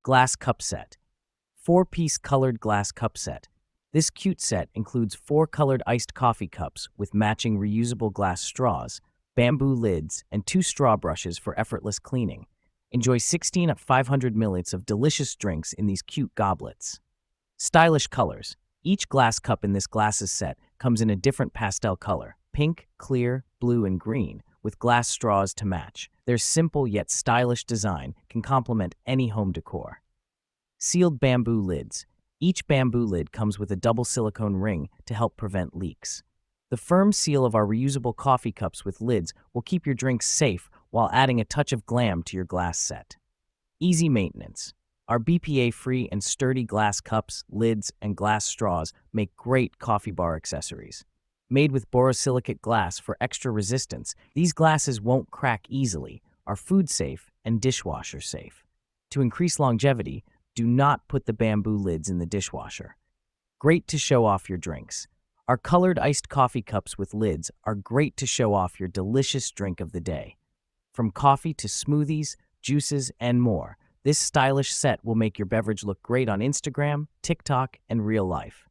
Glass cup set. 4-piece colored glass cup set. This cute set includes 4 colored iced coffee cups with matching reusable glass straws, bamboo lids, and 2 straw brushes for effortless cleaning. Enjoy 16 at 500 milliliters of delicious drinks in these cute goblets. Stylish colors. Each glass cup in this glasses set comes in a different pastel color: pink, clear, blue, and green, with glass straws to match. Their simple yet stylish design can complement any home decor. Sealed bamboo lids. Each bamboo lid comes with a double silicone ring to help prevent leaks. The firm seal of our reusable coffee cups with lids will keep your drinks safe while adding a touch of glam to your glass set. Easy maintenance. Our BPA-free and sturdy glass cups, lids, and glass straws make great coffee bar accessories. Made with borosilicate glass for extra resistance, these glasses won't crack easily, are food safe, and dishwasher safe. To increase longevity, do not put the bamboo lids in the dishwasher. Great to show off your drinks. Our colored iced coffee cups with lids are great to show off your delicious drink of the day. From coffee to smoothies, juices, and more, this stylish set will make your beverage look great on Instagram, TikTok, and real life.